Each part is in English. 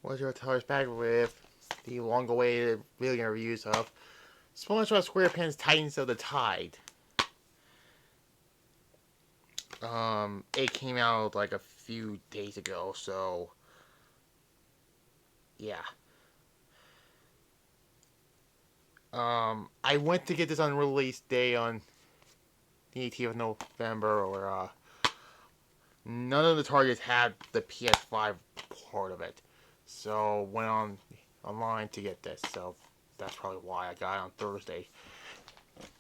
Was your Tyler's back with the long-awaited video reviews of SpongeBob SquarePants Titans of the Tide. It came out like a few days ago, so yeah. I went to get this on release day on the 18th of November, or none of the Targets had the PS5 part of it, so went online to get this. So that's probably why I got it on Thursday,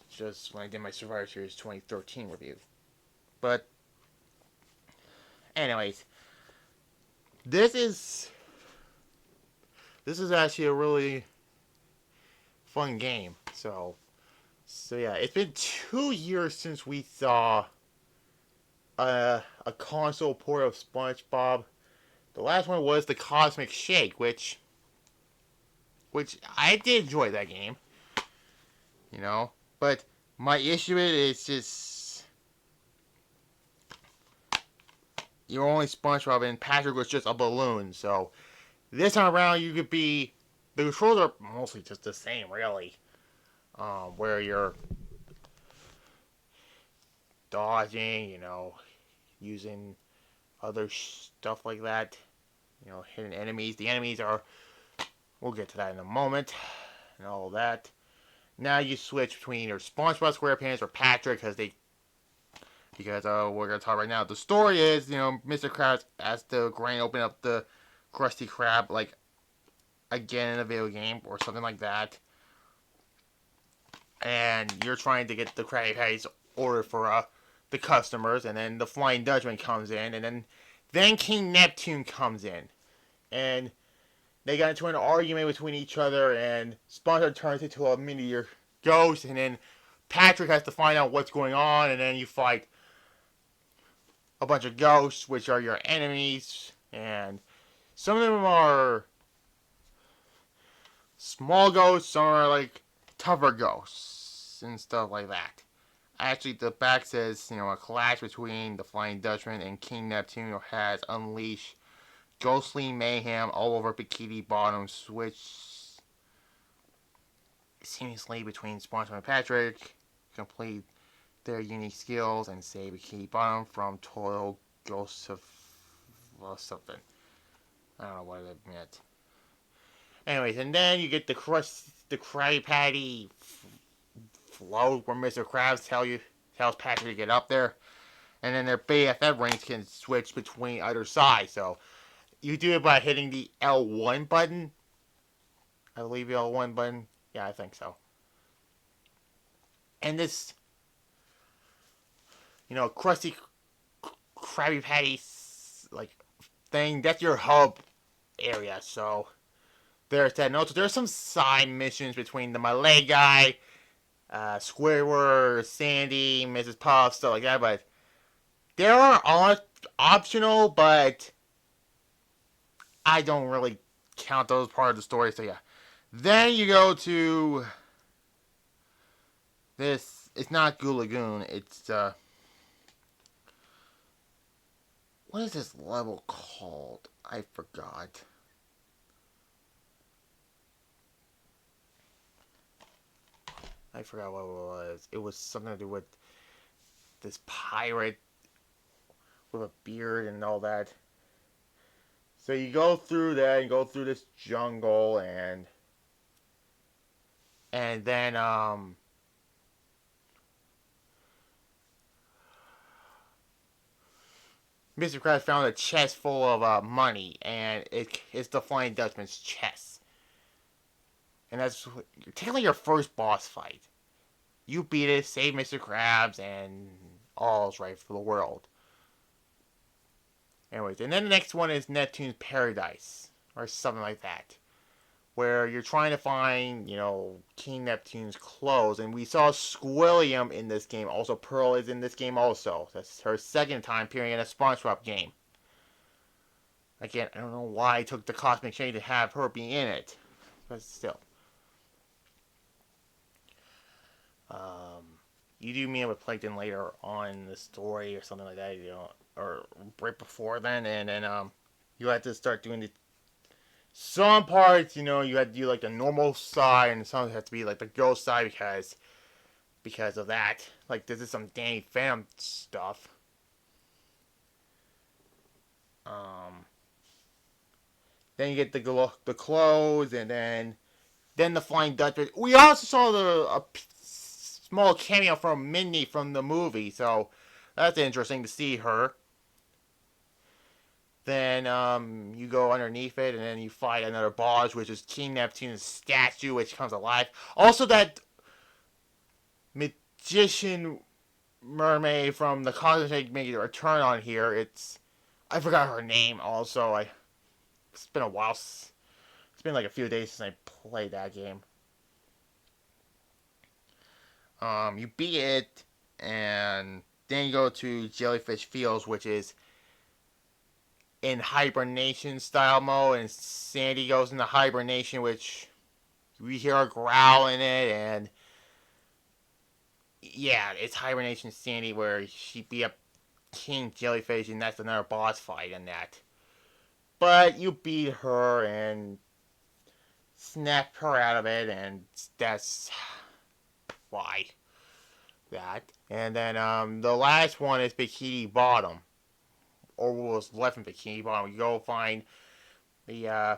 just when I did my Survivor Series 2013 review. But anyways, this is actually a really fun game. So yeah, it's been 2 years since we saw a console port of SpongeBob. The last one was the Cosmic Shake, which I did enjoy that game, you know. But my issue with it is just you're only SpongeBob and Patrick was just a balloon. So this time around, you could be the controls are mostly just the same, really. Where you're dodging, using other stuff like that, hitting enemies. The enemies are, we'll get to that in a moment, and all that. Now you switch between either SpongeBob SquarePants or Patrick, because we're gonna talk right now. The story is, Mr. Krabs has to grand open up the Krusty Krab like again in a video game or something like that, and you're trying to get the Krabby Patties ordered for the customers, and then the Flying Dutchman comes in, and then King Neptune comes in, and they got into an argument between each other, and SpongeBob turns into a miniature ghost, and then Patrick has to find out what's going on, and then you fight a bunch of ghosts, which are your enemies, and some of them are small ghosts, some are like tougher ghosts, and stuff like that. Actually, the back says, a clash between the Flying Dutchman and King Neptune has unleashed ghostly mayhem all over Bikini Bottom, switch seamlessly between SpongeBob and Patrick, complete their unique skills, and save Bikini Bottom from total ghosts of something. I don't know what it meant. Anyways, and then you get the Krabby Patty float where Mr. Krabs tells Patrick to get up there, and then their BFF rings can switch between either side. So you do it by hitting the L1 button. I believe the L1 button. Yeah, I think so. And this, Krusty Krabby Patty like thing, that's your hub area. So there's that. And also there's some side missions between the Malay guy, Squidward, Sandy, Mrs. Puff, stuff like that. But they are all optional, but I don't really count those part of the story. So yeah. Then you go to this. It's not Goo Lagoon. It's what is this level called? I forgot. I forgot what it was. It was something to do with this pirate with a beard and all that. So you go through that and go through this jungle, and then Mr. Krabs found a chest full of money, and it's the Flying Dutchman's chest. And that's technically your first boss fight. You beat it, save Mr. Krabs, and all's right for the world. Anyways, and then the next one is Neptune's Paradise, or something like that, where you're trying to find, King Neptune's clothes. And we saw Squilliam in this game. Also, Pearl is in this game also. That's her second time appearing in a SpongeBob game. Again, I don't know why I took the Cosmic Shade to have her be in it, but still. You do meet with Plankton later on in the story or something like that, or right before then, and then you have to start doing the some parts, you know, you had to do like the normal side, and some had to be like the ghost side because of that. Like this is some Danny Phantom stuff. Um, then you get the clothes, and then the Flying Dutchman. We also saw a small cameo from Minnie from the movie, so that's interesting to see her. Then you go underneath it, and then you fight another boss, which is King Neptune's statue, which comes alive. Also, that magician mermaid from the Cosmic making a return on here. I forgot her name. Also, it's been a while. It's been like a few days since I played that game. You beat it, and then you go to Jellyfish Fields, which is in hibernation style mode, and Sandy goes into hibernation, which we hear her growling it, and yeah, it's hibernation Sandy where she beat up King Jellyfish, and that's another boss fight in that. But you beat her and snap her out of it, and that's why that. And then the last one is Bikini Bottom, or what was left in Bikini Bottom. You go find the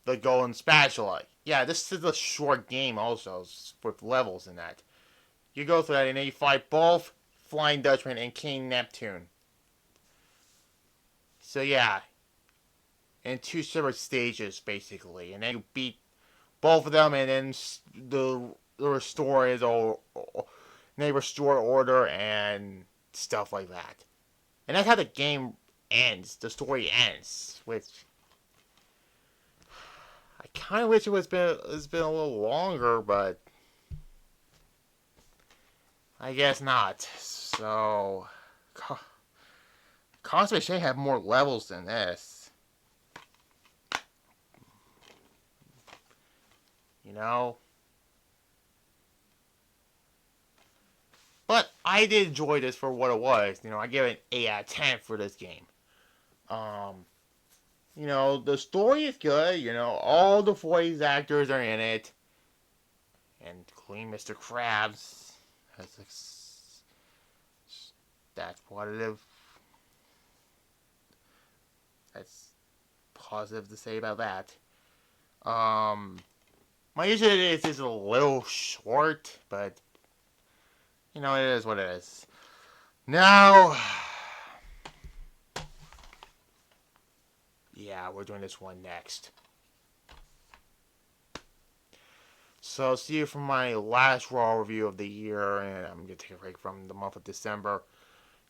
the golden spatula. Yeah, this is a short game also with levels in that. You go through that and then you fight both Flying Dutchman and King Neptune. So yeah, in two separate stages basically, and then you beat both of them, and then the restore is all they restore order and stuff like that. And that's how the game ends. The story ends, which I kind of wish it's been a little longer, but I guess not. So, Cosmic Shade have more levels than this. You know? But I did enjoy this for what it was. You know, I give it an 8 out of 10 for this game. You know, the story is good. You know, all the voice actors are in it. And including Mr. Krabs. That's positive. That's positive to say about that. My issue is just a little short, but you know, it is what it is. Now, yeah, we're doing this one next. So, see you for my last Raw review of the year, and I'm going to take a break from the month of December.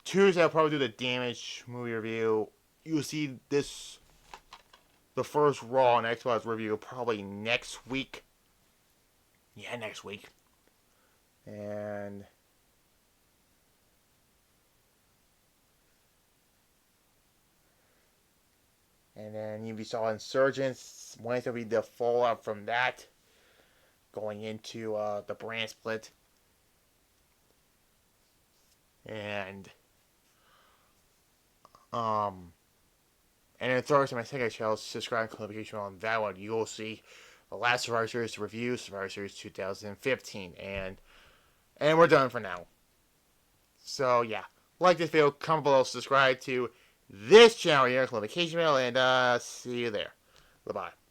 Tuesday, I'll probably do the Damage movie review. You'll see the first Raw and Xbox review probably next week. Yeah, next week. And then you saw Insurgents. Wednesday will be the fallout from that. Going into the brand split. And then Thursday, my second channel, subscribe and notification on that one. You will see the last Survivor Series review, Survivor Series 2015. And we're done for now. So, yeah. Like this video, comment below, subscribe to this channel here, notification bell, and see you there. Bye-bye.